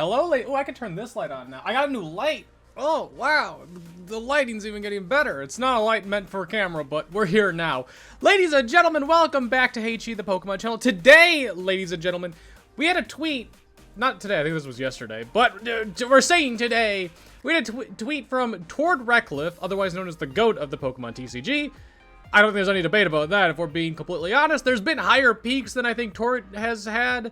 Hello, oh, I can turn this light on now. I got a new light. Oh, wow. The lighting's even getting better. It's not a light meant for camera, but we're here now. Ladies and gentlemen, welcome back to Haychie, the Pokemon channel. Today, ladies and gentlemen, we had a tweet. Not today, I think this was yesterday, but we're saying today. We had a tweet from Tord Reckliffe, otherwise known as the GOAT of the Pokemon TCG. I don't think there's any debate about that, if we're being completely honest. There's been higher peaks than I think Tord has had.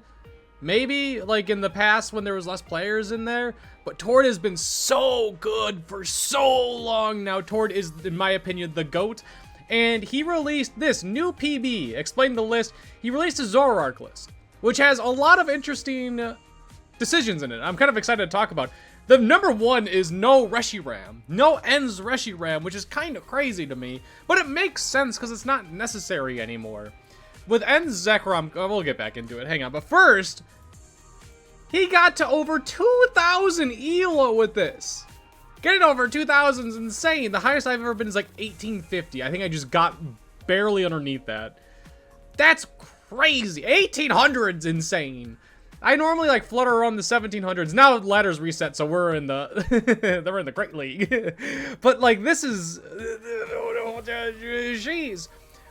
Maybe, like, in the past when there was less players in there. But Tord has been so good for so long now. Tord is, in my opinion, the GOAT. And he released this new PB. Explain the list. He released a Zoroark list, which has a lot of interesting decisions in it. I'm kind of excited to talk about. The number one is no Reshiram. No Ends Reshiram, which is kind of crazy to me. But it makes sense because it's not necessary anymore. With Ends Zekrom, we'll get back into it. Hang on. But first, he got to over 2,000 ELO with this. Getting over 2,000 is insane. The highest I've ever been is like 1850. I think I just got barely underneath that. That's crazy. 1800's insane. I normally like flutter around the 1700s. Now ladder's reset, so we're in the we're in the Great League. But like this is jeez.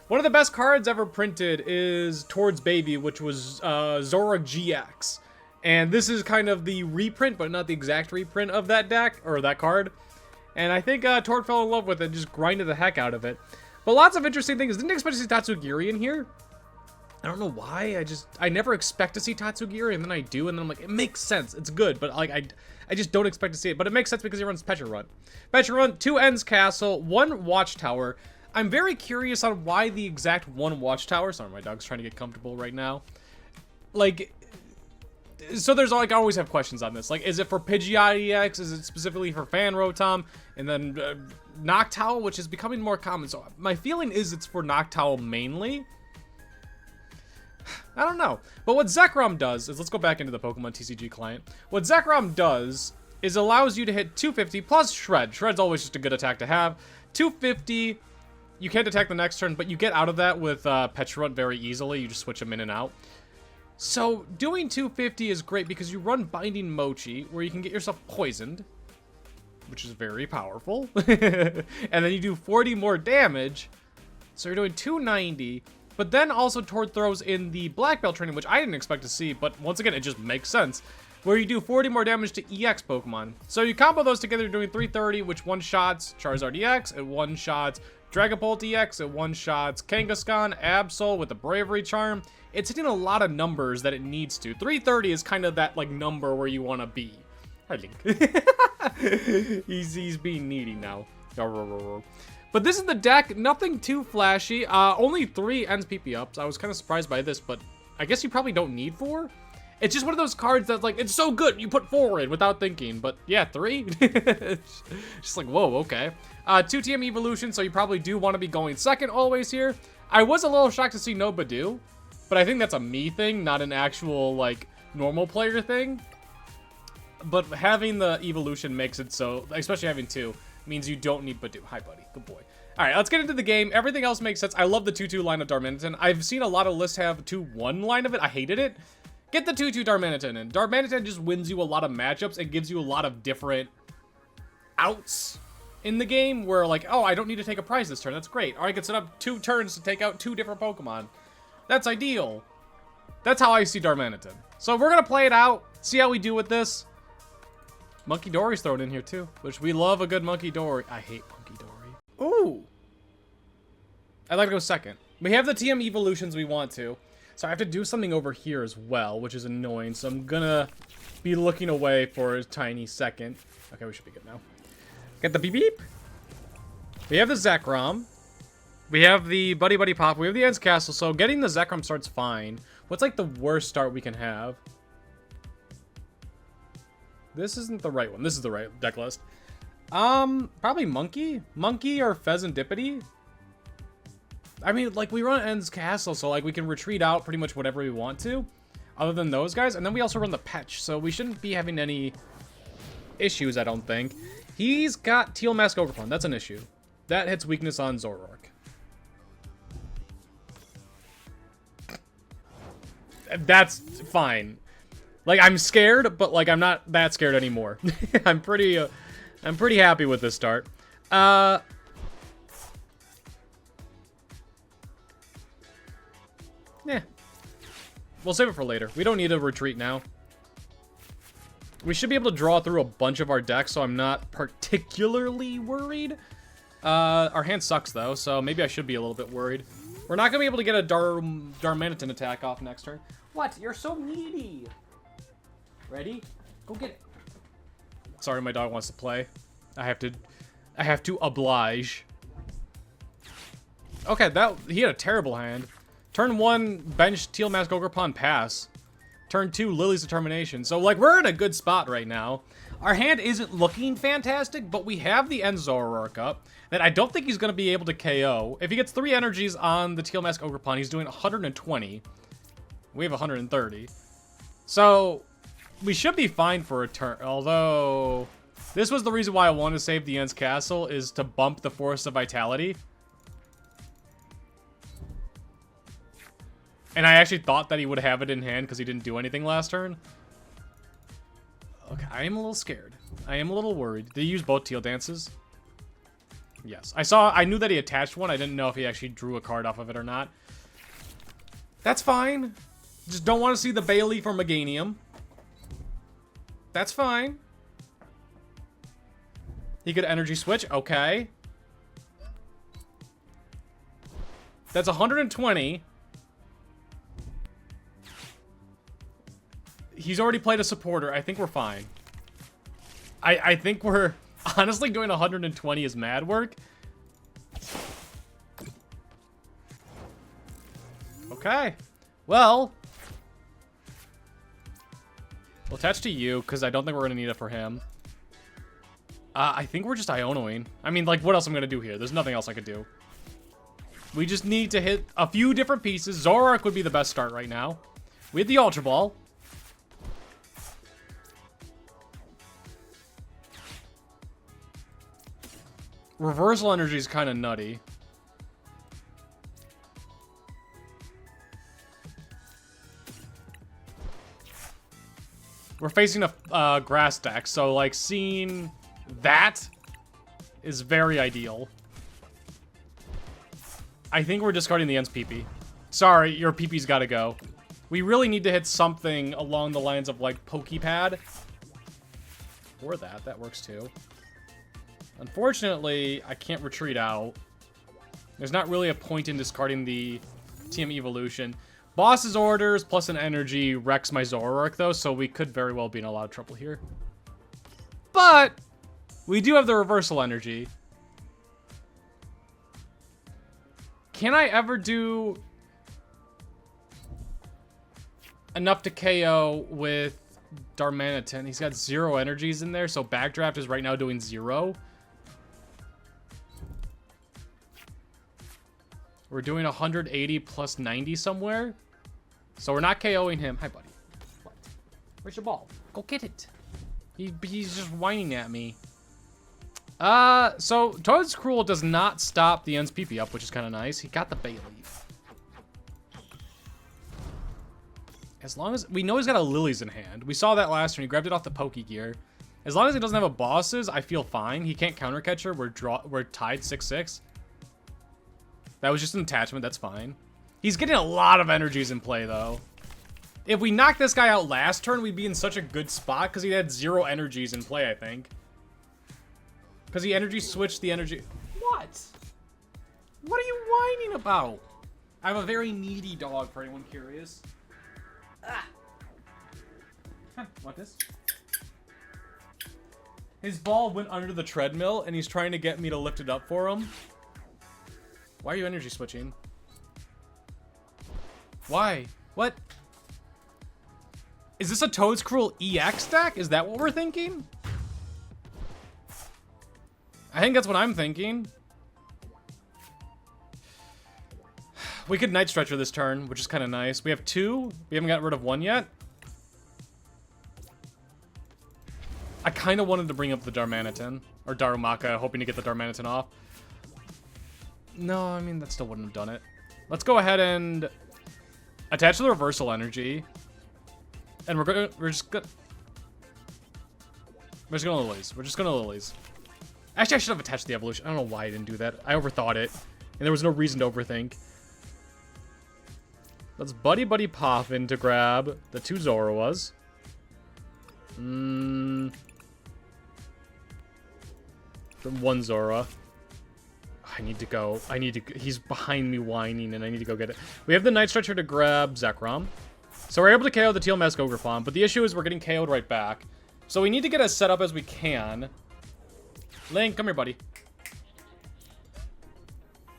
One of the best cards ever printed is Tord's Baby, which was Zoroark GX. And this is kind of the reprint, but not the exact reprint of that deck, or that card. And I think Tord fell in love with it and just grinded the heck out of it. But lots of interesting things. Didn't expect to see Tatsugiri in here. I don't know why. I never expect to see Tatsugiri, and then I do, and then I'm like, it makes sense. It's good, but like I just don't expect to see it. But it makes sense because he runs Pecharunt. Pecharunt, 2 Ends Castle, 1 Watchtower. I'm very curious on why the exact 1 Watchtower. Sorry, my dog's trying to get comfortable right now. Like, so there's like, I always have questions on this. Like, is it for Pidgeot EX? Is it specifically for Fan Rotom? And then Noctowl, which is becoming more common. So my feeling is it's for Noctowl mainly. I don't know. But what Zekrom does is, let's go back into the Pokemon TCG client. What Zekrom does is allows you to hit 250 plus Shred. Shred's always just a good attack to have. 250, you can't attack the next turn, but you get out of that with Pecharunt very easily. You just switch them in and out. So doing 250 is great because you run Binding Mochi, where you can get yourself poisoned, which is very powerful. And then you do 40 more damage, so you're doing 290. But then also Tord throws in the Black Belt training, which I didn't expect to see, but once again, it just makes sense, where you do 40 more damage to EX Pokemon. So you combo those together, you're doing 330, which one-shots Charizard EX, it one-shots Dragapult EX, it one-shots Kangaskhan, Absol with the Bravery Charm. It's hitting a lot of numbers that it needs to. 330 is kind of that, like, number where you want to be. Hi, Link. he's being needy now. But this is the deck, nothing too flashy. Only 3 Ends PP ups. I was kind of surprised by this, but I guess you probably don't need 4. It's just one of those cards that's like, it's so good, you put 4 in without thinking. But yeah, 3? Just like, whoa, okay. 2 TM Evolution, so you probably do want to be going second always here. I was a little shocked to see no Badu, but I think that's a me thing, not an actual, like, normal player thing. But having the Evolution makes it so, especially having 2, means you don't need Badu. Hi, buddy. Good boy. All right, let's get into the game. Everything else makes sense. I love the 2-2 line of Darmanitan. I've seen a lot of lists have 2-1 line of it. I hated it. Get the 2-2 Darmanitan in. Darmanitan just wins you a lot of matchups and gives you a lot of different outs in the game where, like, oh, I don't need to take a prize this turn. That's great. Or I can set up 2 turns to take out 2 different Pokemon. That's ideal. That's how I see Darmanitan. So we're going to play it out, see how we do with this. Munkidori's thrown in here too, which we love a good Munkidori. I hate Munkidori. Ooh. I'd like to go second. We have the TM Evolutions we want to, so I have to do something over here as well, which is annoying, so I'm gonna be looking away for a tiny second. Okay, we should be good now. Get the beep beep. We have the Zekrom. We have the Buddy-Buddy Poffin. We have the Ends Castle, so getting the Zekrom start's fine. What's like the worst start we can have? This isn't the right one. This is the right deck list. Probably Monkey or Fezandipiti. I mean, like, we run Ends Castle, so like we can retreat out pretty much whatever we want to, other than those guys. And then we also run the Petch, so we shouldn't be having any issues, I don't think. He's got Teal Mask Ogerpon. That's an issue. That hits weakness on Zoroark. That's fine. Like, I'm scared, but, like, I'm not that scared anymore. I'm pretty happy with this start. Yeah. We'll save it for later. We don't need a retreat now. We should be able to draw through a bunch of our decks, so I'm not particularly worried. Our hand sucks, though, so maybe I should be a little bit worried. We're not going to be able to get a Darmanitan attack off next turn. What? You're so needy. Ready? Go get it. Sorry, my dog wants to play. I have to oblige. Okay, he had a terrible hand. Turn 1, bench Teal Mask Ogerpon, pass. Turn 2, Lily's Determination. So, like, we're in a good spot right now. Our hand isn't looking fantastic, but we have the end Zoroark up that I don't think he's going to be able to KO. If he gets 3 energies on the Teal Mask Ogerpon, he's doing 120. We have 130. So, we should be fine for a turn. Although, this was the reason why I wanted to save the End's Castle, is to bump the Force of Vitality. And I actually thought that he would have it in hand because he didn't do anything last turn. Okay, I am a little scared. I am a little worried. Did he use both Teal Dances? Yes. I knew that he attached one. I didn't know if he actually drew a card off of it or not. That's fine. Just don't want to see the Bayleaf or Meganium. That's fine. He could energy switch. Okay. That's 120. He's already played a supporter. I think we're fine. I think we're... Honestly, doing 120 is mad work. Okay. Well... We'll attach to you, because I don't think we're going to need it for him. I think we're just Ionoing. I mean, like, what else am I going to do here? There's nothing else I could do. We just need to hit a few different pieces. Zoroark would be the best start right now. We had the Ultra Ball. Reversal energy is kind of nutty. We're facing a grass deck, so like seeing that is very ideal. I think we're discarding the End's PP. Sorry, your PP's gotta go. We really need to hit something along the lines of like Poké Pad. Or that works too. Unfortunately, I can't retreat out. There's not really a point in discarding the TM Evolution. Boss's orders plus an energy wrecks my Zoroark, though, so we could very well be in a lot of trouble here. But we do have the reversal energy. Can I ever do enough to KO with Darmanitan? He's got 0 energies in there, so Backdraft is right now doing 0. We're doing 180 plus 90 somewhere. So we're not KOing him. Hi, buddy. What? Where's your ball? Go get it. He's just whining at me. So Toadscruel does not stop the End's PP up, which is kind of nice. He got the Bayleaf. As long as... We know he's got a Lily's in hand. We saw that last turn. He grabbed it off the Poké Gear. As long as he doesn't have a bosses, I feel fine. He can't counter catcher. We're tied 6-6. That was just an attachment. That's fine. He's getting a lot of energies in play, though. If we knocked this guy out last turn, we'd be in such a good spot because he had 0 energies in play, I think. Because he energy switched the energy... What? What are you whining about? I have a very needy dog, for anyone curious. Ah. Huh, want this? His ball went under the treadmill, and he's trying to get me to lift it up for him. Why are you energy switching? Why? What? Is this a Toadscruel EX deck? Is that what we're thinking? I think that's what I'm thinking. We could Night Stretcher this turn, which is kind of nice. We have 2. We haven't got rid of 1 yet. I kind of wanted to bring up the Darmanitan. Or Darumaka, hoping to get the Darmanitan off. No, I mean, that still wouldn't have done it. Let's go ahead and attach to the reversal energy. And we're just gonna Lilies. We're just gonna Lilies. Actually, I should have attached the evolution. I don't know why I didn't do that. I overthought it. And there was no reason to overthink. Let's Buddy-Buddy Poffin to grab the 2 Zoruas. The 1 Zorua. I need to go. He's behind me whining, and I need to go get it. We have the Night Stretcher to grab Zekrom. So we're able to KO the Teal Mask Ogrefon, but the issue is we're getting KO'd right back. So we need to get as set up as we can. Link, come here, buddy.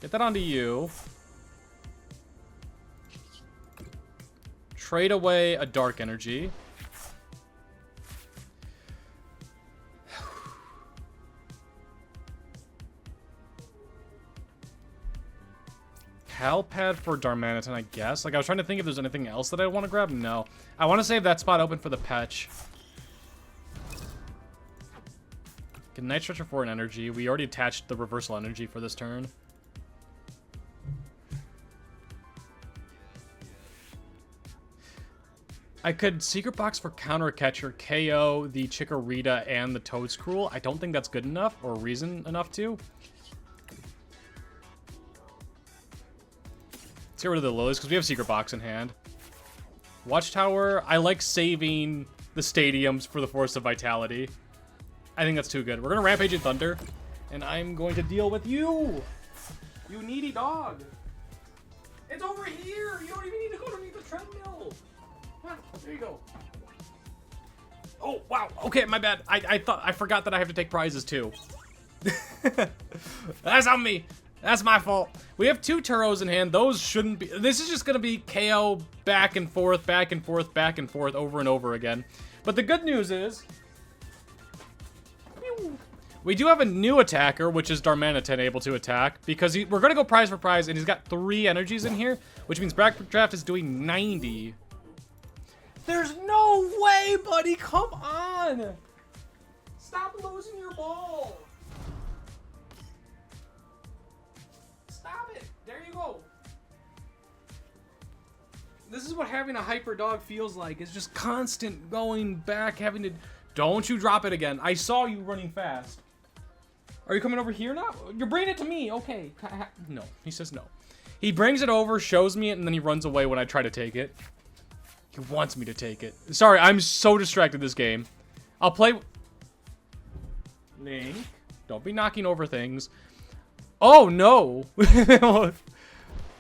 Get that onto you. Trade away a Dark Energy. Pal Pad for Darmanitan, I guess. Like, I was trying to think if there's anything else that I want to grab. No. I want to save that spot open for the Pech. Get Night Stretcher for an energy. We already attached the reversal energy for this turn. I could Secret Box for Counter Catcher, KO the Chikorita and the Toadscruel. I don't think that's good enough or reason enough to. Let's get rid of the Lilies because we have Secret Box in hand. Watchtower, I like saving the stadiums for the Force of Vitality. I think that's too good. We're going to Rampage in Thunder, and I'm going to deal with you. You needy dog. It's over here. You don't even need to go underneath the treadmill. Come on, there you go. Oh, wow. Okay, my bad. I forgot that I have to take prizes too. That's on me. That's my fault. We have 2 Turos in hand. Those shouldn't be... This is just going to be KO back and forth, back and forth, back and forth, over and over again. But the good news is... we do have a new attacker, which is Darmanitan able to attack. Because we're going to go prize for prize, and he's got 3 energies in here. Which means Backdraft is doing 90. There's no way, buddy! Come on! Stop losing your ball! There you go. This is what having a hyper dog feels like. It's just constant going back, having to... Don't you drop it again. I saw you running fast. Are you coming over here now? You're bringing it to me. Okay. No. He says no. He brings it over, shows me it, and then he runs away when I try to take it. He wants me to take it. Sorry, I'm so distracted this game. I'll play... Link. Don't be knocking over things. Oh, no.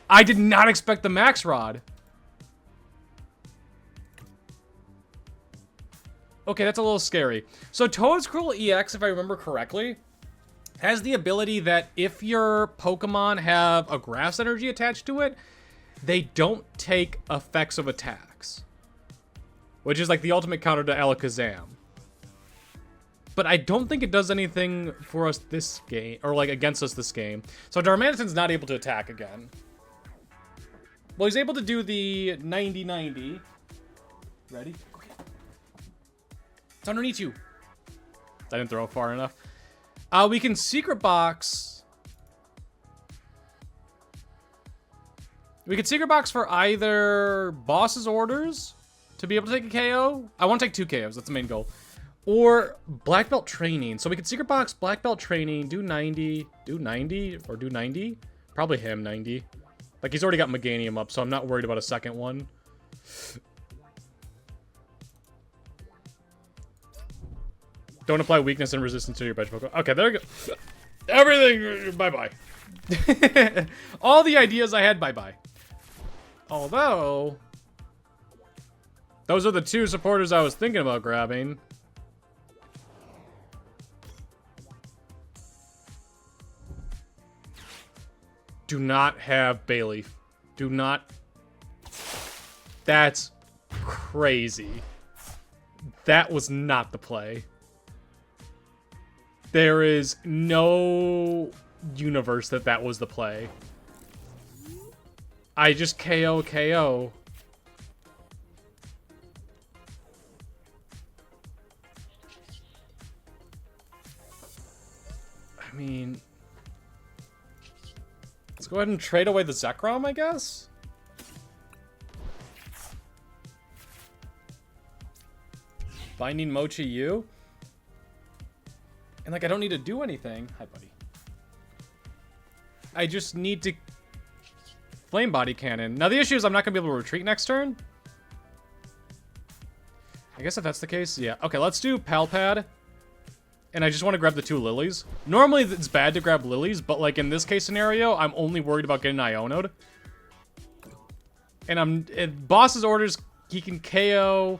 I did not expect the Max Rod. Okay, that's a little scary. So Toadscruel EX, if I remember correctly, has the ability that if your Pokemon have a Grass Energy attached to it, they don't take effects of attacks. Which is like the ultimate counter to Alakazam. But I don't think it does anything for us this game, or like against us this game. So Darmanitan's not able to attack again. Well, he's able to do the 90-90. Ready? Okay. It's underneath you. I didn't throw it far enough. We can Secret Box. We could Secret Box for either Boss's Orders to be able to take a KO. I want to take 2 KOs. That's the main goal. Or Black Belt Training. So we could Secret Box, Black Belt Training, do 90, do 90, or do 90. Probably him, 90. Like, he's already got Meganium up, so I'm not worried about a second one. Don't apply weakness and resistance to your bench Pokemon. Okay, there we go. Everything, bye-bye. All the ideas I had, bye-bye. Although, those are the 2 supporters I was thinking about grabbing. Do not have Bayleaf. Do not. That's crazy. That was not the play. There is no universe that was the play. I just KO. I mean... Let's go ahead and trade away the Zekrom, I guess? Binding Mochi U. And, like, I don't need to do anything. Hi, buddy. I just need to... Flame Body Cannon. Now, the issue is I'm not going to be able to retreat next turn. I guess if that's the case, yeah. Okay, let's do Pal Pad. And I just want to grab the 2 Lilies. Normally, it's bad to grab Lilies, but, like, in this case scenario, I'm only worried about getting Iono'd. And if boss's orders, he can KO...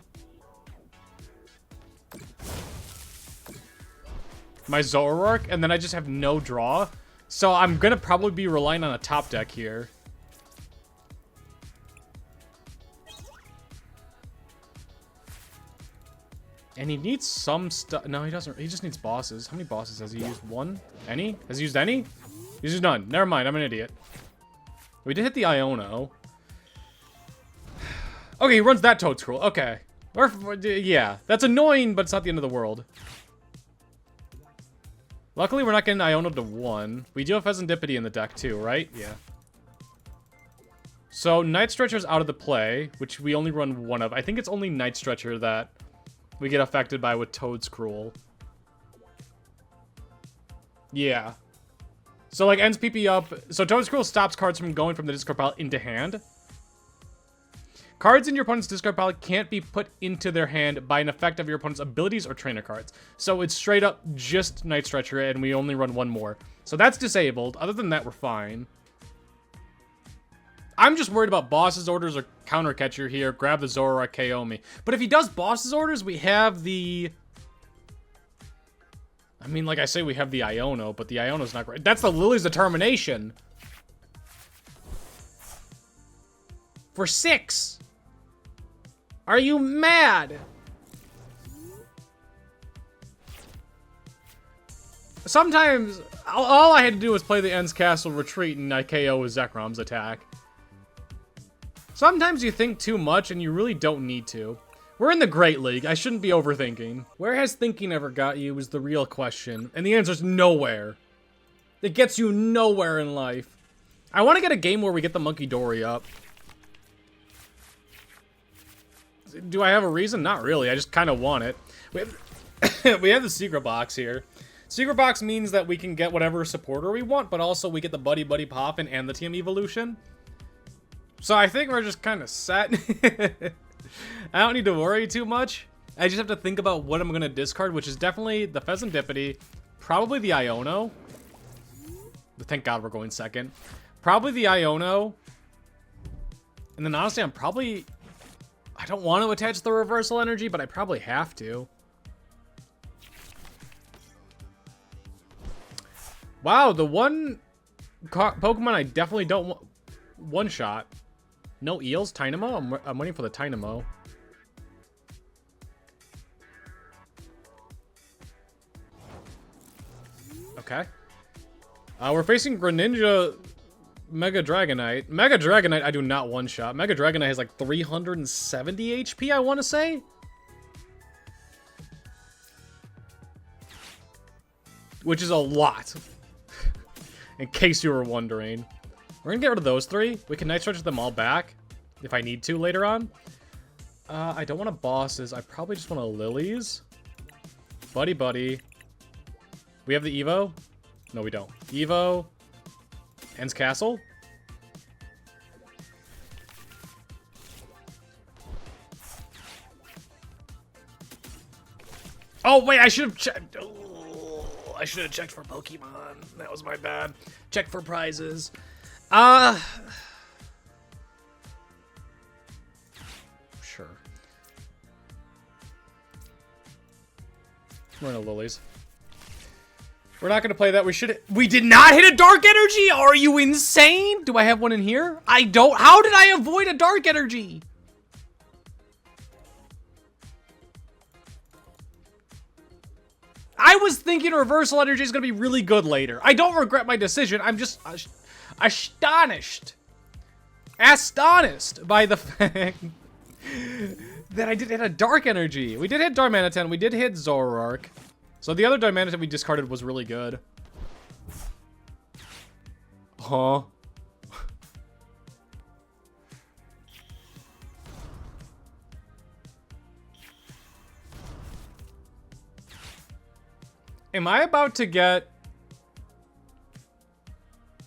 my Zoroark, and then I just have no draw. So I'm gonna probably be relying on a top deck here. And he needs some stuff. No, he doesn't. He just needs bosses. How many bosses has he used? One? Any? Has he used any? He's used none. Never mind. I'm an idiot. We did hit the Iono. Okay, he runs that Toadscruel. Okay. Yeah. That's annoying, but it's not the end of the world. Luckily, we're not getting Iono to 1. We do have Fezandipiti in the deck, too, right? Yeah. So, Night Stretcher's out of the play, which we only run 1 of. I think it's only Night Stretcher that we get affected by with Toadscruel. Yeah. So, like, ends PP up. So, Toadscruel stops cards from going from the discard pile into hand. Cards in your opponent's discard pile can't be put into their hand by an effect of your opponent's abilities or trainer cards. So, it's straight up just Night Stretcher, and we only run 1 more. So, that's disabled. Other than that, we're fine. I'm just worried about boss's orders or counter catcher here. Grab the Zorua, KO me. But if he does boss's orders, we have the... I mean, like I say, we have the Iono, but the Iono's not great. That's the Lily's Determination. For 6. Are you mad? Sometimes, all I had to do was play the Ends Castle Retreat and I KO with Zekrom's attack. Sometimes you think too much and you really don't need to. We're in the Great League. I shouldn't be overthinking. Where has thinking ever got you is the real question. And the answer is nowhere. It gets you nowhere in life. I want to get a game where we get the Munkidori up. Do I have a reason? Not really. I just kind of want it. We have the Secret Box here. Secret Box means that we can get whatever supporter we want, but also we get the Buddy-Buddy Poffin and the TM Evolution. So I think we're just kind of set. I don't need to worry too much. I just have to think about what I'm going to discard, which is definitely the Fezandipiti, probably the Iono. Thank God we're going second. Probably the Iono. And then honestly, I don't want to attach the Reversal Energy, but I probably have to. Wow, the one Pokemon I definitely don't want... One-shot. No Eels? Tynamo? I'm waiting for the Tynamo. Okay. We're facing Greninja Mega Dragonite. Mega Dragonite I do not one-shot. Mega Dragonite has like 370 HP, I want to say? Which is a lot. In case you were wondering. We're gonna get rid of those 3. We can Night Stretch them all back if I need to later on. I don't want a bosses. I probably just want a Lilies. Buddy-Buddy. We have the Evo? No, we don't. Evo. Ends Castle. Oh, wait, I should have checked. Oh, I should have checked for Pokemon. That was my bad. Check for prizes. Sure. We're in a Lilies. We're not gonna play that. We did not hit a Dark Energy! Are you insane? Do I have one in here? I don't. How did I avoid a Dark Energy? I was thinking Reversal Energy is gonna be really good later. I don't regret my decision. I'm just astonished. Astonished by the fact that I did hit a Dark Energy. We did hit Darmanitan. We did hit Zoroark. So the other Darmanitan we discarded was really good. Huh? Am I about to get...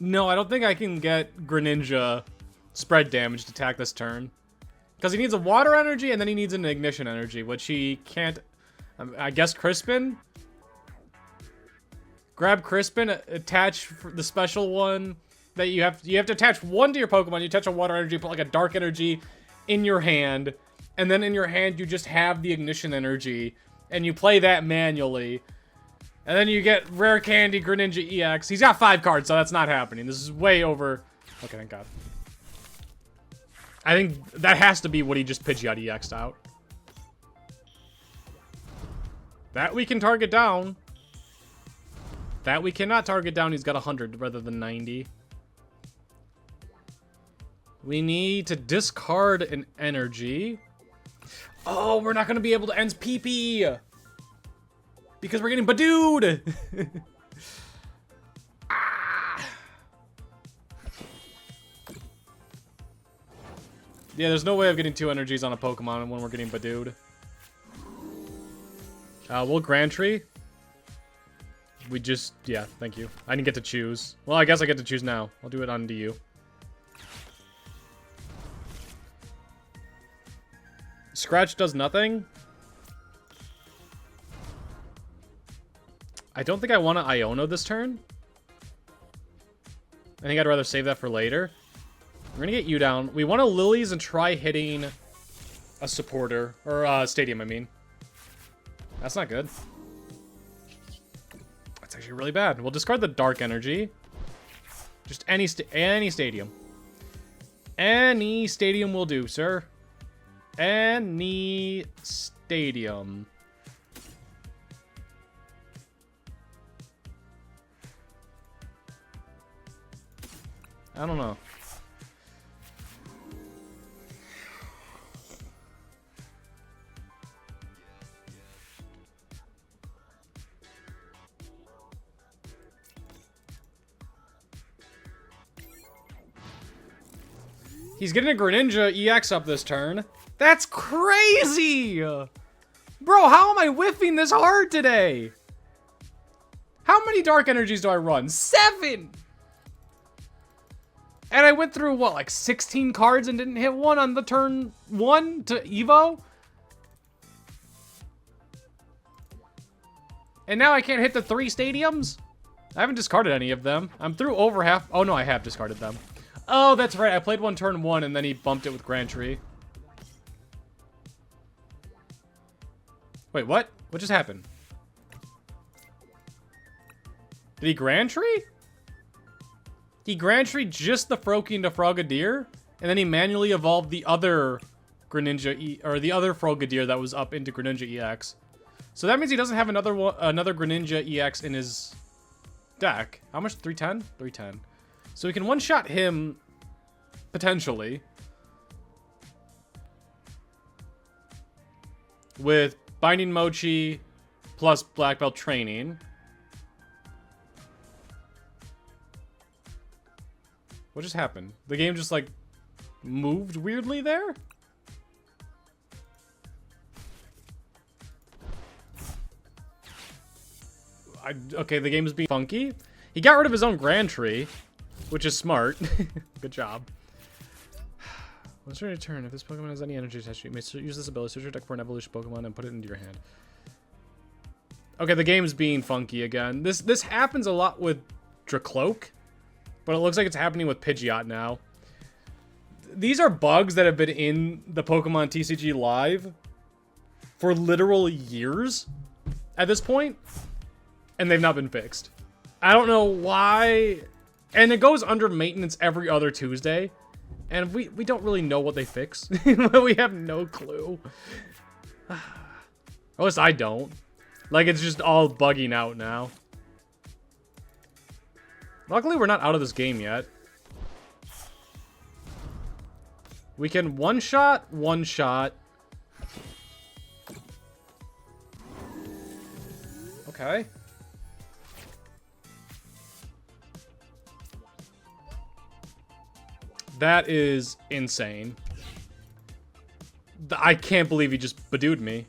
No, I don't think I can get Greninja spread damage to attack this turn. Because he needs a water energy and then he needs an ignition energy, which he can't... I guess Crispin? Grab Crispin, attach the special one that you have to attach one to your Pokemon. You attach a water energy, put like a dark energy in your hand, and then in your hand you just have the ignition energy, and you play that manually. And then you get Rare Candy Greninja EX. He's got 5 cards, so that's not happening. This is way over... Okay, thank God. I think that has to be what he just Pidgeot EX'd out. That we can target down. That we cannot target down. He's got 100 rather than 90. We need to discard an energy. Oh, we're not going to be able to end PP. Because we're getting Badooed. Ah. Yeah, there's no way of getting 2 energies on a Pokemon when we're getting Badooed. We'll Grand Tree. We just, yeah, thank you. I didn't get to choose. Well, I guess I get to choose now. I'll do it on to you. Scratch does nothing. I don't think I want to Iono this turn. I think I'd rather save that for later. We're going to get you down. We want to Lilies and try hitting a supporter. Or a stadium, I mean. That's not good. That's actually really bad. We'll discard the dark energy. Just any stadium. Any stadium will do, sir. Any stadium. I don't know. He's getting a Greninja EX up this turn. That's crazy! Bro, how am I whiffing this hard today? How many Dark Energies do I run? 7! And I went through, what, like 16 cards and didn't hit one on the turn 1 to Evo? And now I can't hit the 3 stadiums? I haven't discarded any of them. I'm through over half. Oh, no, I have discarded them. Oh, that's right. I played one turn 1 and then he bumped it with Grand Tree. Wait, what? What just happened? Did he Grand Tree? He Grand Tree just the Froakie into Frogadier, and then he manually evolved the other Greninja or the other Frogadier that was up into Greninja EX. So that means he doesn't have another Greninja EX in his deck. How much? 310? 310. So we can one-shot him potentially with Binding Mochi plus Black Belt training. What just happened? The game just, like, moved weirdly there? Okay, the game is being funky. He got rid of his own Grand Tree, which is smart. Good job. Once your turn, if this Pokemon has any energy attached to it, you may use this ability, search your deck for an evolution Pokemon and put it into your hand. Okay, the game's being funky again. This happens a lot with Dracloak. But it looks like it's happening with Pidgeot now. These are bugs that have been in the Pokemon TCG Live for literal years at this point, and they've not been fixed. I don't know why, and it goes under maintenance every other Tuesday, and we don't really know what they fix. We have no clue. At least I don't. Like, it's just all bugging out now. Luckily, we're not out of this game yet. We can one-shot. Okay. That is insane. I can't believe he just Badooed me.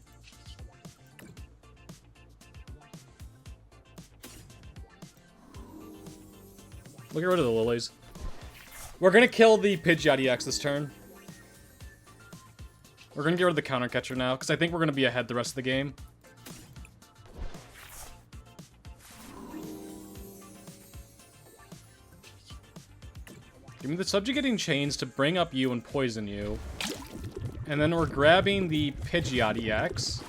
We'll get rid of the Lilies. We're gonna kill the Pidgeot EX this turn. We're gonna get rid of the counter catcher now, because I think we're gonna be ahead the rest of the game. Give me the subjugating chains to bring up you and poison you. And then we're grabbing the Pidgeot EX.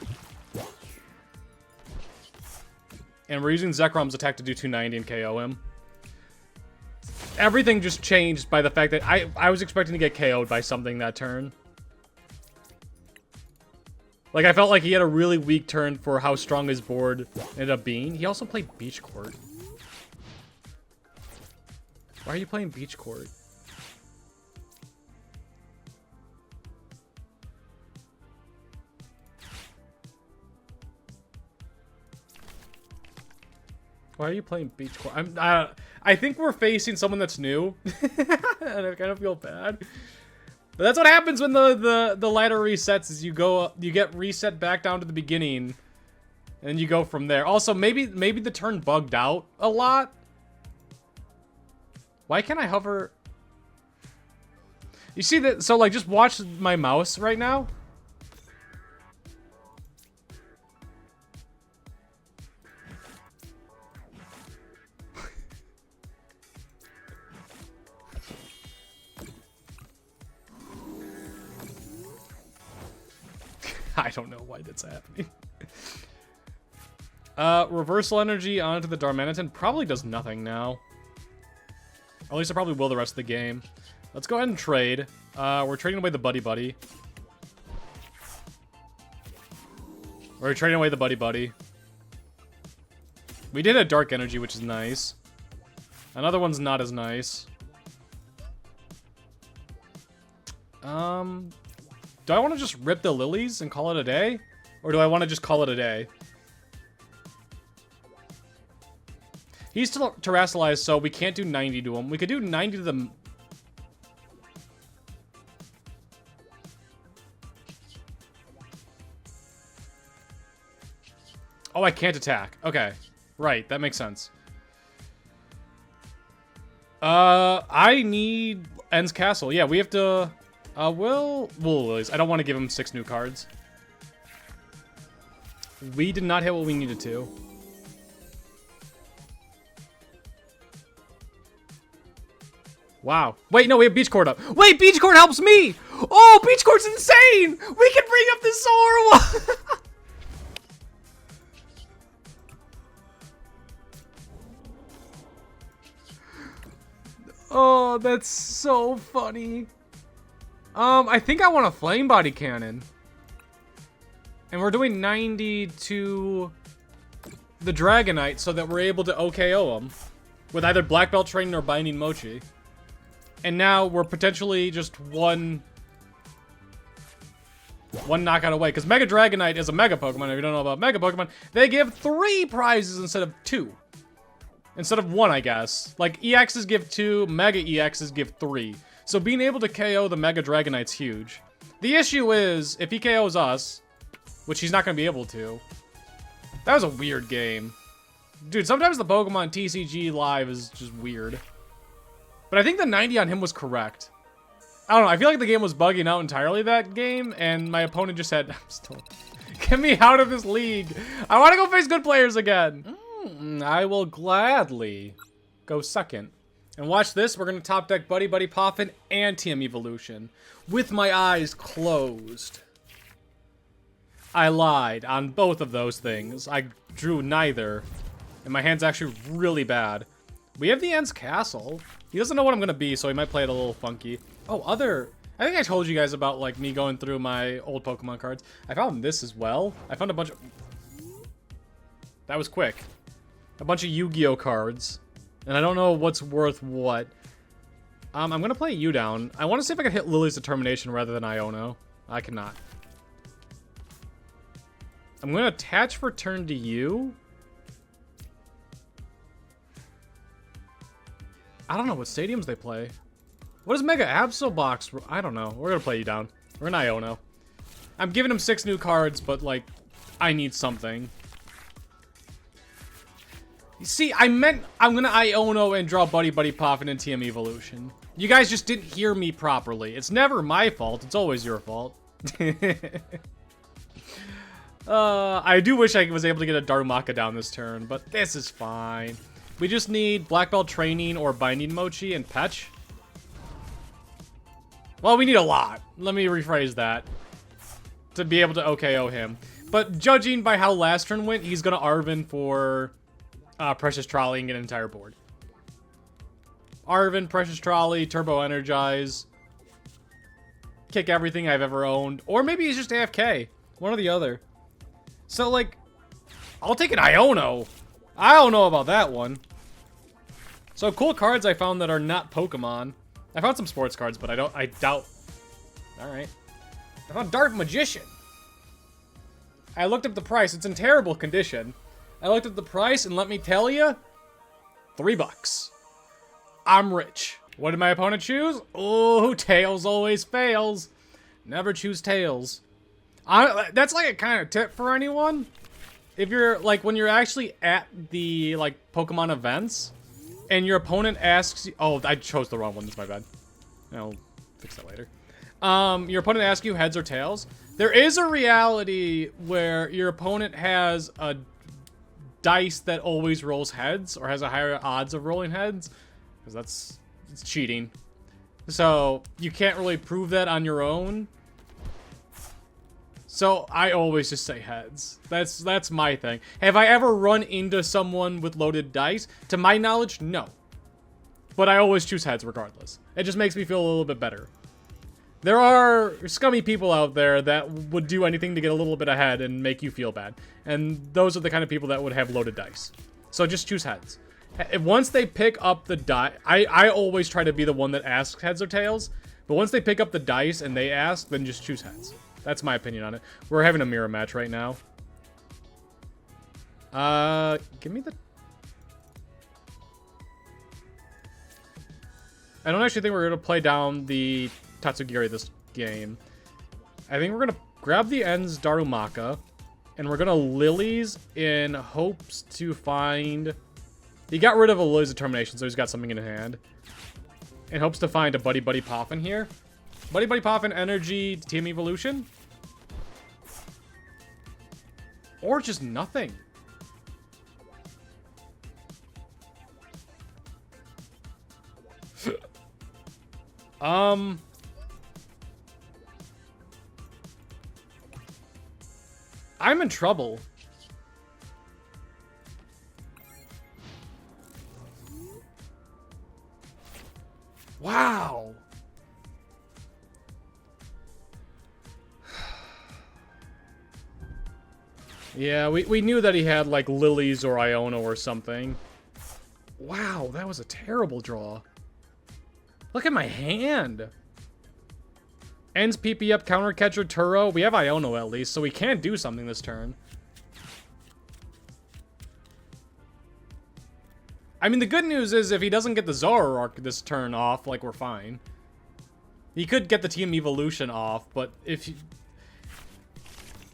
And we're using Zekrom's attack to do 290 and KO him. Everything just changed by the fact that I was expecting to get KO'd by something that turn. Like, I felt like he had a really weak turn for how strong his board ended up being. He also played Beach Court. Why are you playing Beach Court? Why are you playing Beach Court? I think we're facing someone that's new. And I kind of feel bad. But that's what happens when the ladder resets, is you get reset back down to the beginning. And you go from there. Also, maybe the turn bugged out a lot. Why can't I hover? You see that? So, like, just watch my mouse right now. I don't know why that's happening. Reversal energy onto the Darmanitan probably does nothing now. Or at least it probably will the rest of the game. Let's go ahead and trade. We're trading away the Buddy-Buddy. We're trading away the Buddy-Buddy. We did a Dark Energy, which is nice. Another one's not as nice. Do I want to just rip the Lilies and call it a day? Or do I want to just call it a day? He's terrestrialized, so we can't do 90 to him. We could do 90 to them. Oh, I can't attack. Okay. Right, that makes sense. I need En's Castle. Yeah, we have to... Will Lilies. I don't want to give him 6 new cards. We did not hit what we needed to. Wow. Wait, no, we have Beach Court up. Wait, Beach Court helps me! Oh, Beach Court's insane! We can bring up the Zorua! Oh, that's so funny. I think I want a Flame Body Cannon. And we're doing 90 to the Dragonite so that we're able to OKO him with either Black Belt training or Binding Mochi. And now we're potentially just one knockout away. Because Mega Dragonite is a Mega Pokemon. If you don't know about Mega Pokemon, they give 3 prizes instead of 2. Instead of 1, I guess. Like, EXs give 2, Mega EXs give 3. So being able to KO the Mega Dragonite's huge. The issue is, if he KOs us, which he's not going to be able to. That was a weird game. Dude, sometimes the Pokemon TCG Live is just weird. But I think the 90 on him was correct. I don't know, I feel like the game was bugging out entirely that game, and my opponent just said, get me out of this league. I want to go face good players again. I will gladly go second. And watch this, we're going to top deck Buddy-Buddy Poffin and TM Evolution. With my eyes closed. I lied on both of those things. I drew neither. And my hand's actually really bad. We have the En's Castle. He doesn't know what I'm going to be, so he might play it a little funky. Oh, I think I told you guys about, like, me going through my old Pokemon cards. I found this as well. I found a bunch of... That was quick. A bunch of Yu-Gi-Oh cards. And I don't know what's worth what. I'm going to play you down. I want to see if I can hit Lily's Determination rather than Iono. I cannot. I'm going to attach for turn to you. I don't know what stadiums they play. What is Mega Absol Box? I don't know. We're going to play you down. We're an Iono. I'm giving him 6 new cards, but, like, I need something. See, I meant I'm gonna Iono and draw Buddy-Buddy Poffin and TM Evolution. You guys just didn't hear me properly. It's never my fault. It's always your fault. I do wish I was able to get a Darumaka down this turn, but this is fine. We just need Black Belt Training or Binding Mochi and Pech. Well, we need a lot. Let me rephrase that. To be able to OKO him. But judging by how last turn went, he's gonna Arven for Precious Trolley and get an entire board. Arven, Precious Trolley, Turbo Energize. Kick everything I've ever owned. Or maybe he's just AFK. One or the other. So, like, I'll take an Iono. I don't know about that one. So, cool cards I found that are not Pokemon. I found some sports cards, but I doubt. Alright. I found Dark Magician. I looked up the price. It's in terrible condition. I looked at the price, and let me tell you, $3. I'm rich. What did my opponent choose? Oh, Tails always fails. Never choose Tails. That's like a kind of tip for anyone. If you're, like, when you're actually at the, like, Pokemon events, and your opponent asks you... Oh, I chose the wrong one. That's my bad. I'll fix that later. Your opponent asks you heads or tails. There is a reality where your opponent has a dice that always rolls heads, or has a higher odds of rolling heads, because it's cheating. So you can't really prove that on your own. So I always just say heads. That's my thing. Have I ever run into someone with loaded dice? To my knowledge, no. But I always choose heads regardless. It just makes me feel a little bit better. There are scummy people out there that would do anything to get a little bit ahead and make you feel bad. And those are the kind of people that would have loaded dice. So just choose heads. Once they pick up the die, I always try to be the one that asks heads or tails. But once they pick up the dice and they ask, then just choose heads. That's my opinion on it. We're having a mirror match right now. Give me the... I don't actually think we're going to play down the Tatsugiri this game. I think we're going to grab the ends Darumaka, and we're going to Lilies in hopes to find... He got rid of a Lily's Determination, so he's got something in hand. In hopes to find a Buddy-Buddy Poffin here. Buddy-Buddy Poffin Energy Team Evolution? Or just nothing. I'm in trouble. Wow. Yeah, we knew that he had, like, Lilies or Iono or something. Wow, that was a terrible draw. Look at my hand. Ends PP up, counter catcher, Turo. We have Iono at least, so we can do something this turn. I mean, the good news is if he doesn't get the Zoroark this turn off, like, we're fine. He could get the Team Evolution off, but if he...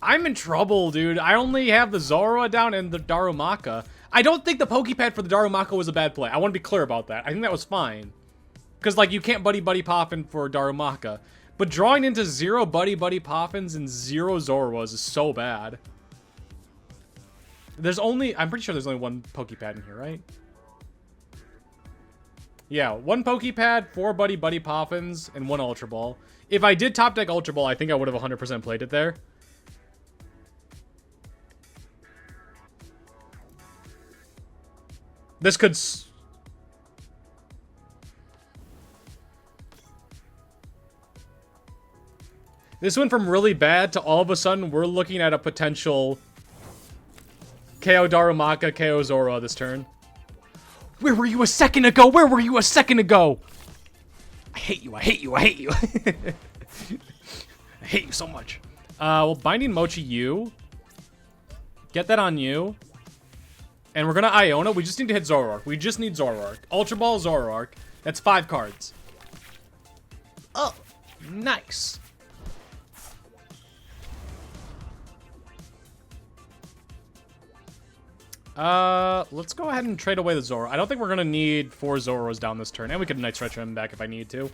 I'm in trouble, dude. I only have the Zorua down and the Darumaka. I don't think the Poké Pad for the Darumaka was a bad play. I want to be clear about that. I think that was fine. Because, like, you can't Buddy-Buddy Poffin for Darumaka. But drawing into 0 Buddy-Buddy Poffins and 0 Zoruas is so bad. There's only... I'm pretty sure there's only one Poké Pad in here, right? Yeah, 1 Poké Pad, 4 Buddy-Buddy Poffins, and 1 Ultra Ball. If I did top deck Ultra Ball, I think I would have 100% played it there. This could... This went from really bad to all of a sudden we're looking at a potential KO Darumaka, KO Zorua this turn. Where were you a second ago? Where were you a second ago? I hate you, I hate you, I hate you. I hate you so much. Well, Binding Mochi you. Get that on you. And we're gonna Iono. We just need to hit Zoroark. We just need Zoroark. Ultra Ball, Zoroark. That's 5 cards. Oh, nice. Let's go ahead and trade away the Zorua. I don't think we're gonna need 4 Zoruas down this turn, and we could Night Stretcher him back if I need to.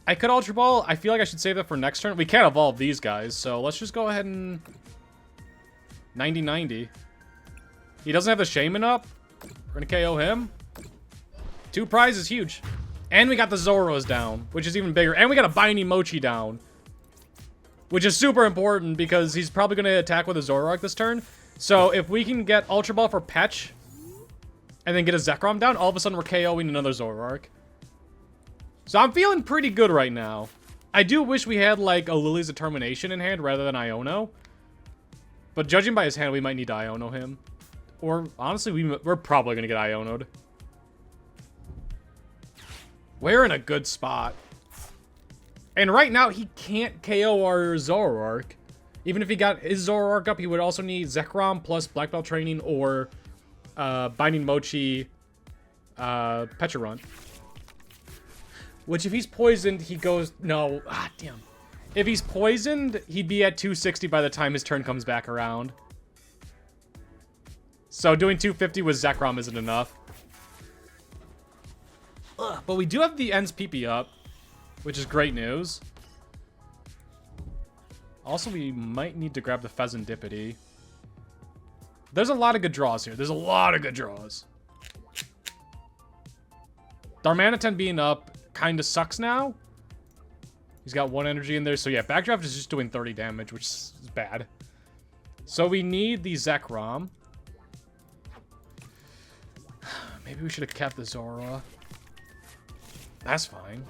I could Ultra Ball. I feel like I should save that for next turn. We can't evolve these guys, so let's just go ahead and 90-90. He doesn't have the Shaman up. We're gonna KO him. 2 prizes, huge. And we got the Zoruas down, which is even bigger. And we got a Binding Mochi down, which is super important because he's probably going to attack with a Zoroark this turn. So if we can get Ultra Ball for Pech and then get a Zekrom down, all of a sudden we're KOing another Zoroark. So I'm feeling pretty good right now. I do wish we had like a Lillie's Determination in hand rather than Iono. But judging by his hand, we might need to Iono him. Or honestly, we're probably going to get Iono'd. We're in a good spot. And right now, he can't KO our Zoroark. Even if he got his Zoroark up, he would also need Zekrom plus Black Belt Training or Binding Mochi Pecharunt. Which, if he's poisoned, he goes... No. Ah, damn. If he's poisoned, he'd be at 260 by the time his turn comes back around. So doing 250 with Zekrom isn't enough. Ugh, but we do have the Ends PP up, which is great news. Also, we might need to grab the Fezandipiti. There's a lot of good draws here. There's a lot of good draws. Darmanitan being up kind of sucks now. He's got 1 energy in there. So yeah, Backdraft is just doing 30 damage, which is bad. So we need the Zekrom. Maybe we should have kept the Zorua. That's fine.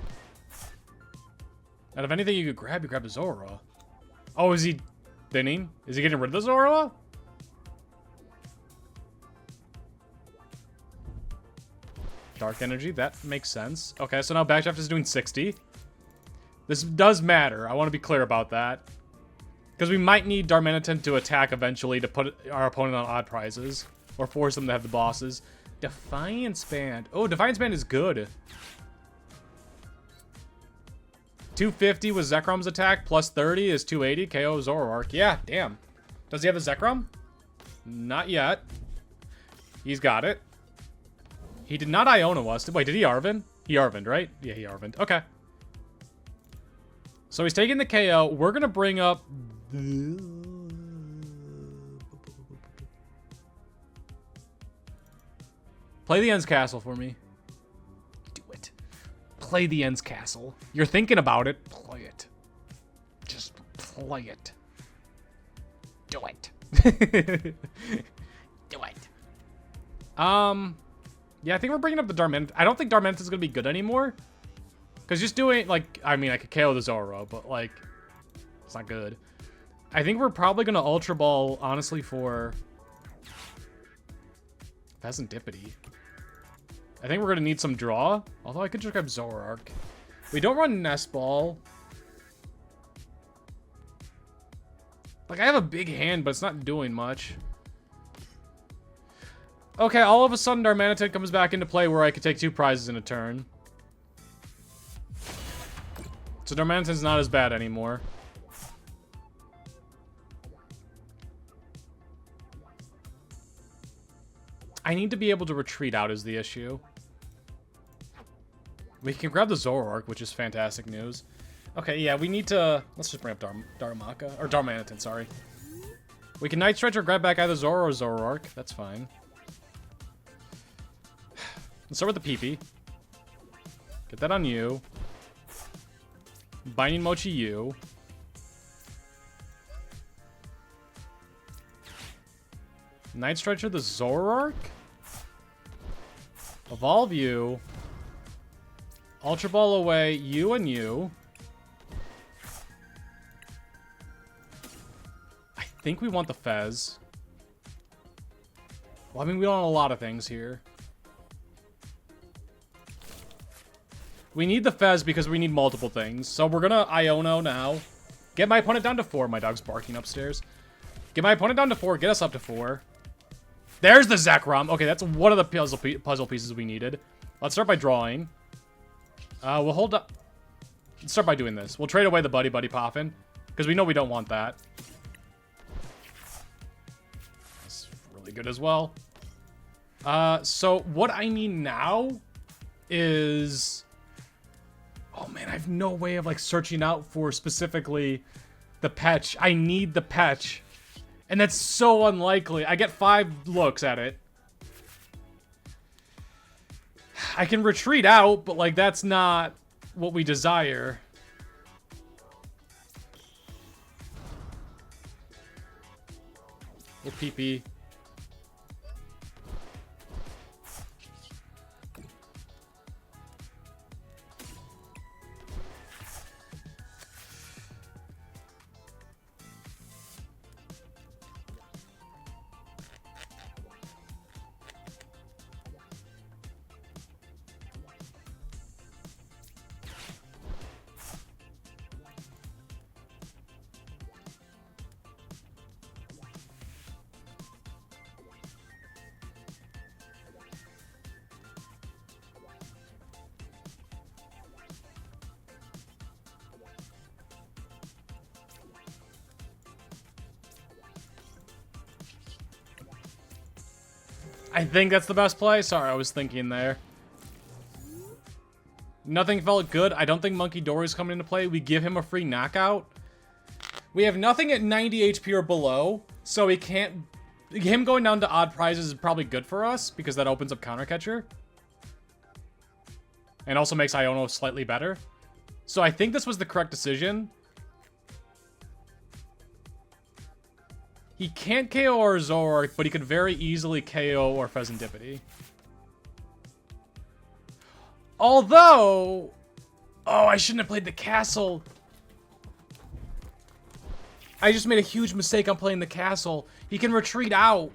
Out of anything you could grab, you grab the Zorua. Oh, is he thinning? Is he getting rid of the Zorua? Dark energy, that makes sense. Okay, so now Backdraft is doing 60. This does matter. I want to be clear about that. Because we might need Darmanitan to attack eventually to put our opponent on odd prizes. Or force them to have the bosses. Defiance Band. Oh, Defiance Band is good. 250 with Zekrom's attack, plus 30 is 280. KO Zoroark. Yeah, damn. Does he have a Zekrom? Not yet. He's got it. He did not Iono us. Wait, did he Arven? He Arvened, right? Yeah, he Arvened. Okay. So he's taking the KO. We're going to bring up... Play the Ends Castle for me. Do it. Play the Ends Castle. You're thinking about it. Play it. Just play it. Do it. Do it. Yeah, I think we're bringing up the Darmanitan. I don't think Darmanitan is going to be good anymore. Because just doing, like, I mean, I could KO the Zorua, but, like, it's not good. I think we're probably going to Ultra Ball, honestly, for Fezandipiti. I think we're going to need some draw. Although I could just grab Zoroark. We don't run Nest Ball. Like, I have a big hand, but it's not doing much. Okay, all of a sudden, Darmanitan comes back into play where I could take 2 prizes in a turn. So Darmanitan's not as bad anymore. I need to be able to retreat out is the issue. We can grab the Zoroark, which is fantastic news. Okay, yeah, we need to... Let's just bring up Darumaka. Or Darmanitan, sorry. We can Night Stretcher, grab back either Zorua or Zoroark. That's fine. Let's start with the PP. Get that on you. Binding Mochi you. Night Stretcher the Zoroark. Evolve you. Ultra Ball away you and you. I think we want the Fez. Well, I mean, we want a lot of things here. We need the Fez because we need multiple things. So we're gonna Iono now. Get my opponent down to 4. My dog's barking upstairs. Get my opponent down to 4. Get us up to 4. There's the Zekrom. Okay, that's one of the puzzle pieces we needed. Let's start by drawing. We'll hold up. Let's start by doing this. We'll trade away the Buddy-Buddy Poffin because we know we don't want that. good as well. So what I need now is... Oh man, I have no way of like searching out for specifically the Pech. I need the Pech. And that's so unlikely. I get 5 looks at it. I can retreat out, but like that's not what we desire. Or PP. I think that's the best play. Sorry, I was thinking there. Nothing felt good. I don't think Munkidori's coming into play. We give him a free knockout. We have nothing at 90 HP or below, so he can't... Him going down to odd prizes is probably good for us, because that opens up Counter Catcher. And also makes Iono slightly better. So I think this was the correct decision. He can't KO our Zoroark, but he could very easily KO our Fezandipiti. Although... Oh, I shouldn't have played the castle. I just made a huge mistake on playing the castle. He can retreat out.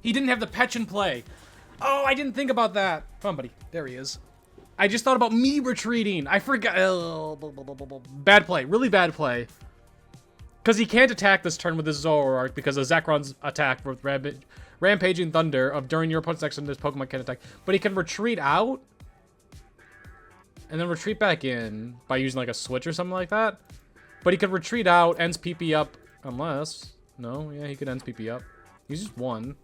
He didn't have the Pech in play. Oh, I didn't think about that. Come on, buddy. There he is. I just thought about me retreating. I forgot. Oh, bad play. Really bad play. Because he can't attack this turn with his Zoroark because of Zekrom's attack with Rampaging Thunder of during your opponent's action, this Pokemon can't attack. But he can retreat out and then retreat back in by using like a switch or something like that. But he could retreat out, ends PP up, unless... No, yeah, he could ends PP up. He's just 1.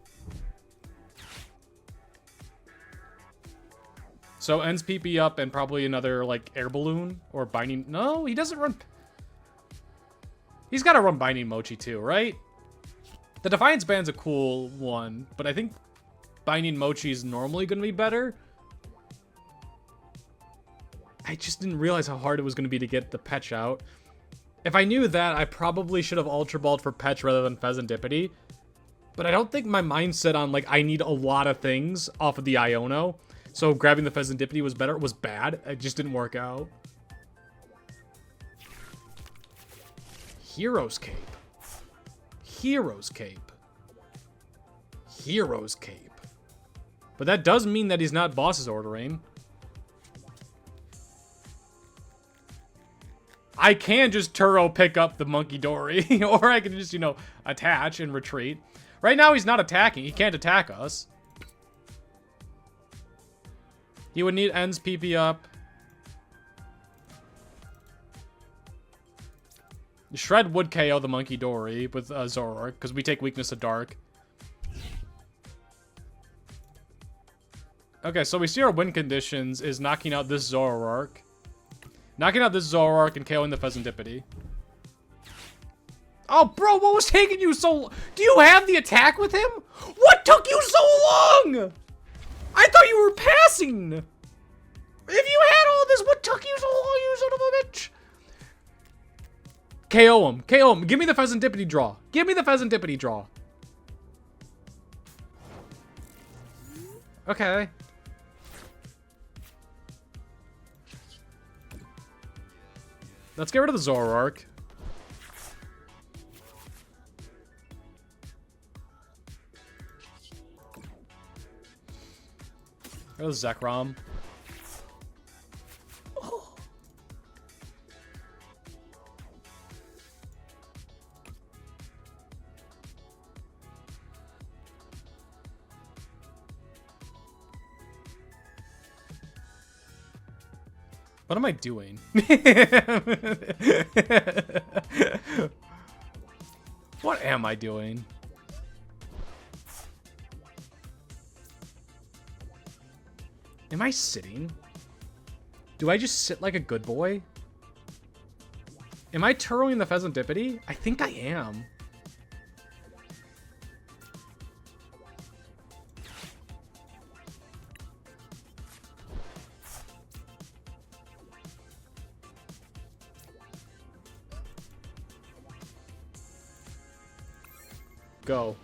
So ends PP up and probably another like air balloon or binding... No, he doesn't run... He's got to run Binding Mochi too, right? The Defiance Band's a cool one, but I think Binding Mochi is normally going to be better. I just didn't realize how hard it was going to be to get the Pech out. If I knew that, I probably should have Ultra Balled for Pech rather than Fezandipiti. But I don't think my mindset on, like, I need a lot of things off of the Iono. So grabbing the Fezandipiti was better. It was bad. It just didn't work out. Hero's Cape. Hero's Cape. Hero's Cape. But that does mean that he's not Boss's ordering. I can just Turo pick up the Munkidori, or I can just, you know, attach and retreat. Right now, he's not attacking. He can't attack us. He would need ends PP up. Shred would KO the Munkidori with Zoroark, because we take weakness to Dark. Okay, so we see our win conditions is knocking out this Zoroark. Knocking out this Zoroark and KOing the Fezandipiti. Oh, bro, what was taking you so long? Do you have the attack with him? What took you so long? I thought you were passing. If you had all this, what took you so long, you son of a bitch? KO him. KO him. Give me the Fezandipiti draw. Give me the Fezandipiti draw. Okay. Let's get rid of the Zoroark. There's Zekrom. What am I doing? What am I doing? Am I sitting? Do I just sit like a good boy? Am I Turoing the Fezandipiti? I think I am. Go.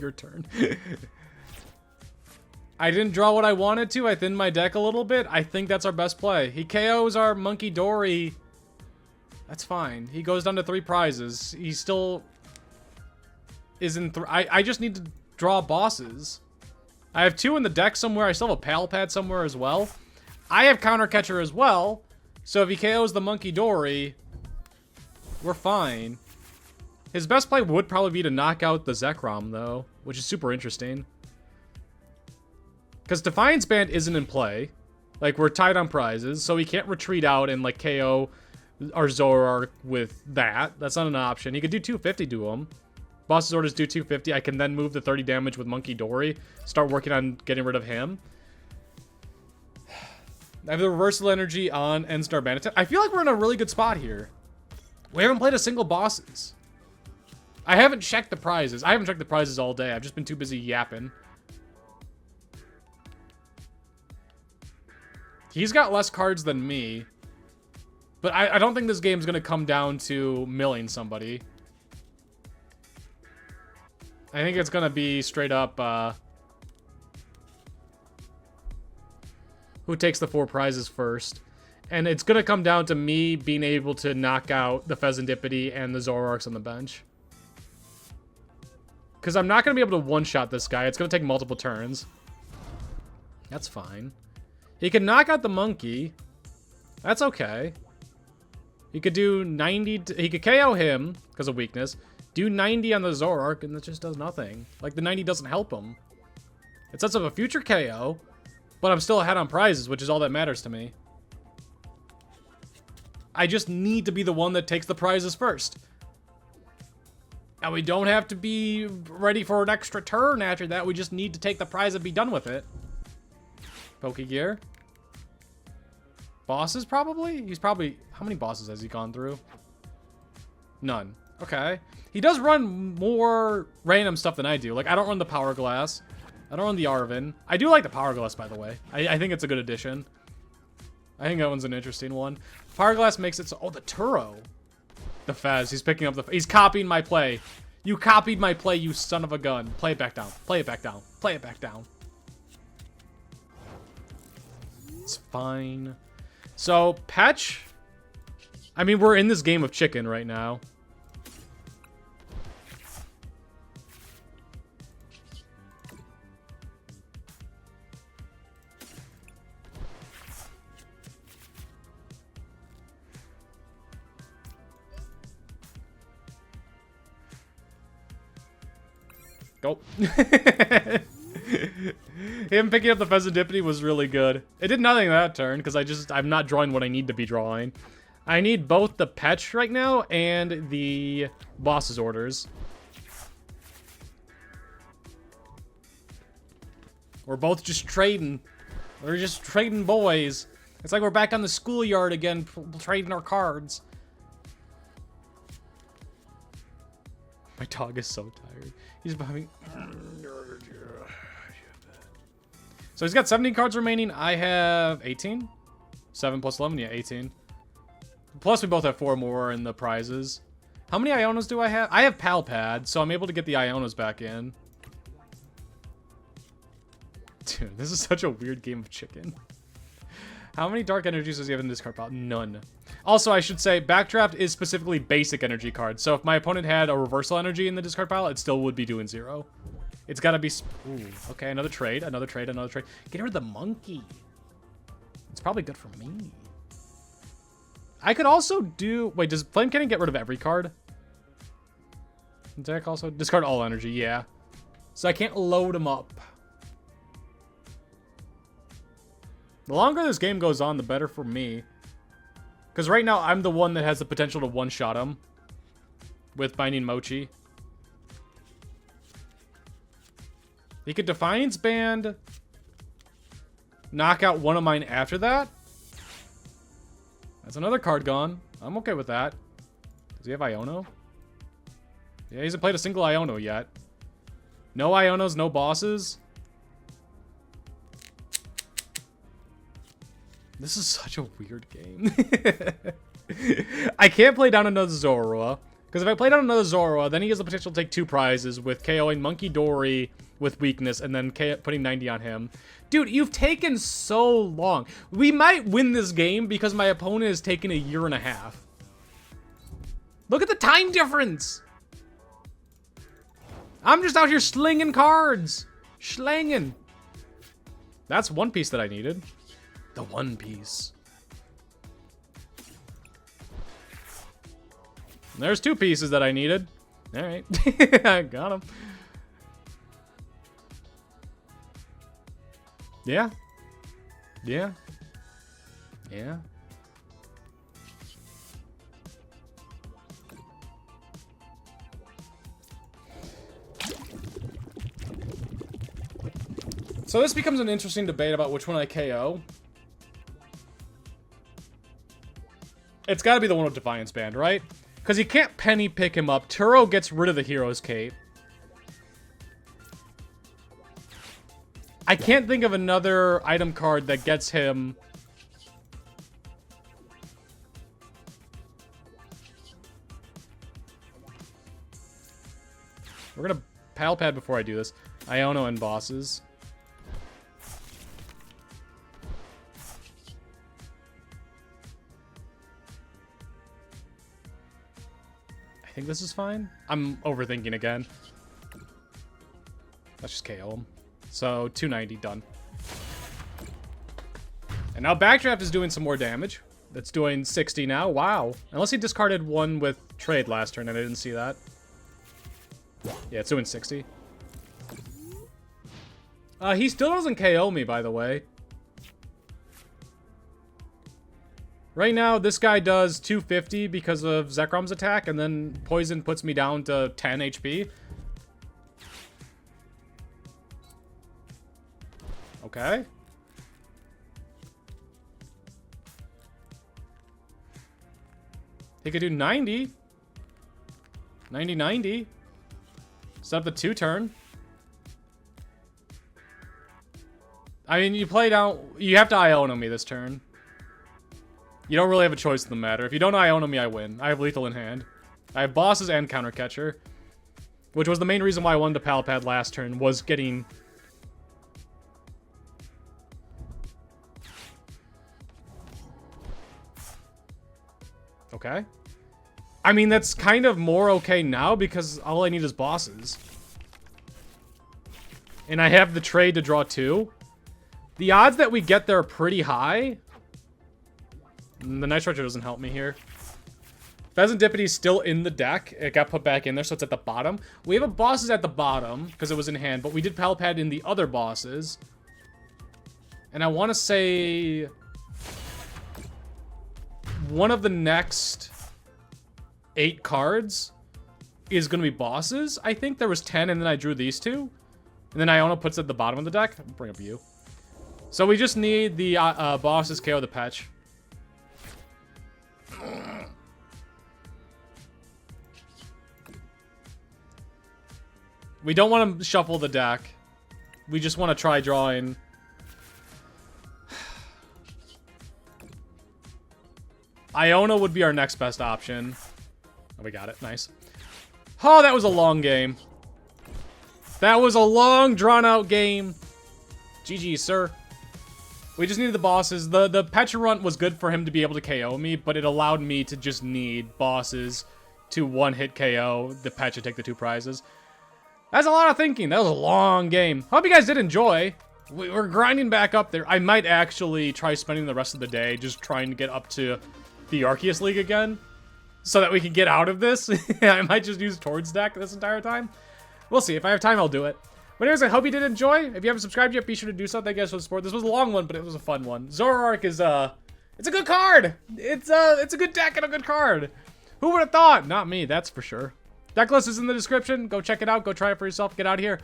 Your turn. I didn't draw what I wanted to. I thinned my deck a little bit. I think that's our best play. He KOs our Munkidori. That's fine. He goes down to 3 prizes. He still is in I just need to draw bosses. I have 2 in the deck somewhere. I still have a Pal Pad somewhere as well. I have Counter Catcher as well. So if he KOs the Munkidori, we're fine. His best play would probably be to knock out the Zekrom, though, which is super interesting. Because Defiance Band isn't in play. Like, we're tied on prizes, so he can't retreat out and, like, KO our Zoroark with that. That's not an option. He could do 250 to him. Boss's orders do 250. I can then move the 30 damage with Munkidori. Start working on getting rid of him. I have the Reversal Energy on Ends Darmanitan. I feel like we're in a really good spot here. We haven't played a single bosses. I haven't checked the prizes. I haven't checked the prizes all day. I've just been too busy yapping. He's got less cards than me. But I don't think this game's going to come down to milling somebody. I think it's going to be straight up... who takes the 4 prizes first. And it's going to come down to me being able to knock out the Fezandipiti and the Zoroarks on the bench. Because I'm not going to be able to one-shot this guy. It's going to take multiple turns. That's fine. He can knock out the monkey. That's okay. He could do 90... he could KO him because of weakness. Do 90 on the Zoroark, and that just does nothing. Like, the 90 doesn't help him. It sets up a future KO, but I'm still ahead on prizes, which is all that matters to me. I just need to be the one that takes the prizes first. And we don't have to be ready for an extra turn after that. We just need to take the prize and be done with it. Pokegear. Bosses, probably? He's probably... how many bosses has he gone through? None. Okay. He does run more random stuff than I do. Like, I don't run the Power Glass. I don't run the Arven. I do like the Power Glass, by the way. I think it's a good addition. I think that one's an interesting one. Power Glass makes it so... oh, the Turo. The Fez. He's picking up the... he's copying my play. You copied my play, you son of a gun. Play it back down. Play it back down. Play it back down. It's fine. So, Pech... I mean, we're in this game of chicken right now. Go. Him picking up the Fezandipiti was really good. It did nothing that turn, because I'm not drawing what I need to be drawing. I need both the Pech right now and the boss's orders. We're both just trading. We're just trading boys. It's like we're back on the schoolyard again, trading our cards. My dog is so tired. He's having... so he's got 17 cards remaining. I have 18. 7 plus 11, yeah, 18. Plus we both have 4 more in the prizes. How many Ionos do I have? I have Pal Pad, so I'm able to get the Ionos back in. Dude, this is such a weird game of chicken. How many dark energies does he have in this card pile? None. Also, I should say, Backdraft is specifically basic energy cards. So if my opponent had a reversal energy in the discard pile, it still would be doing 0. It's gotta be... ooh, okay, another trade, another trade, another trade. Get rid of the monkey. It's probably good for me. I could also do... wait, does Flame Cannon get rid of every card? Deck also... discard all energy, yeah. So I can't load them up. The longer this game goes on, the better for me. Because right now, I'm the one that has the potential to one-shot him. With Binding Mochi. He could Defiance Band. knock out one of mine after that. That's another card gone. I'm okay with that. Does he have Iono? Yeah, he hasn't played a single Iono yet. No Ionos, no bosses. This is such a weird game. I can't play down another Zorua. Because if I play down another Zorua, then he has the potential to take 2 prizes with KOing Munkidori with weakness and then putting 90 on him. Dude, you've taken so long. We might win this game because my opponent has taken a year and a half. Look at the time difference. I'm just out here slinging cards. Slanging. That's one piece that I needed. The one piece. There's 2 pieces that I needed. All right. I got them. Yeah. Yeah. Yeah. So this becomes an interesting debate about which one I KO. It's got to be the one with Defiance Band, right? Because you can't penny pick him up. Turo gets rid of the Hero's Cape. I can't think of another item card that gets him... We're going to Pal Pad before I do this. Iono and bosses. I think this is fine. I'm overthinking again. Let's just KO him. So, 290, done. And now Backdraft is doing some more damage. That's doing 60 now. Wow. Unless he discarded one with trade last turn and I didn't see that. Yeah, it's doing 60. He still doesn't KO me, by the way. Right now, this guy does 250 because of Zekrom's attack, and then Poison puts me down to 10 HP. Okay. He could do 90. 90-90. Set up the 2-turn. I mean, you play down... You have to Iono me this turn. You don't really have a choice in the matter. If you don't Iono me, I win. I have lethal in hand. I have bosses and counter catcher. Which was the main reason why I won the Pal Pad last turn, was getting... Okay. I mean, that's kind of more okay now because all I need is bosses. And I have the trade to draw 2. The odds that we get there are pretty high. The Night Stretcher doesn't help me here. Fezandipiti is still in the deck. It got put back in there, so it's at the bottom. We have a bosses at the bottom because it was in hand, but we did Pal Pad in the other bosses. And I want to say... one of the next 8 cards is going to be bosses. I think there was 10, and then I drew these 2. And then Iono puts it at the bottom of the deck. I'll bring up you. So we just need the bosses KO the Pech. We don't want to shuffle the deck. We just want to try drawing. Iono would be our next best option. Oh, we got it. Nice. Oh, that was a long game. That was a long, drawn-out game. GG, sir. We just needed the bosses. The Pecharunt was good for him to be able to KO me, but it allowed me to just need bosses to one-hit KO the Pech and take the 2 prizes. That's a lot of thinking. That was a long game. Hope you guys did enjoy. We're grinding back up there. I might actually try spending the rest of the day just trying to get up to the Arceus League again so that we can get out of this. I might just use Toad's deck this entire time. We'll see. If I have time, I'll do it. But anyways, I hope you did enjoy. If you haven't subscribed yet, be sure to do so. Thank you guys for the support. This was a long one, but it was a fun one. Zoroark is, it's a good card. It's a good deck and a good card. Who would have thought? Not me, that's for sure. Deck list is in the description. Go check it out. Go try it for yourself. Get out of here.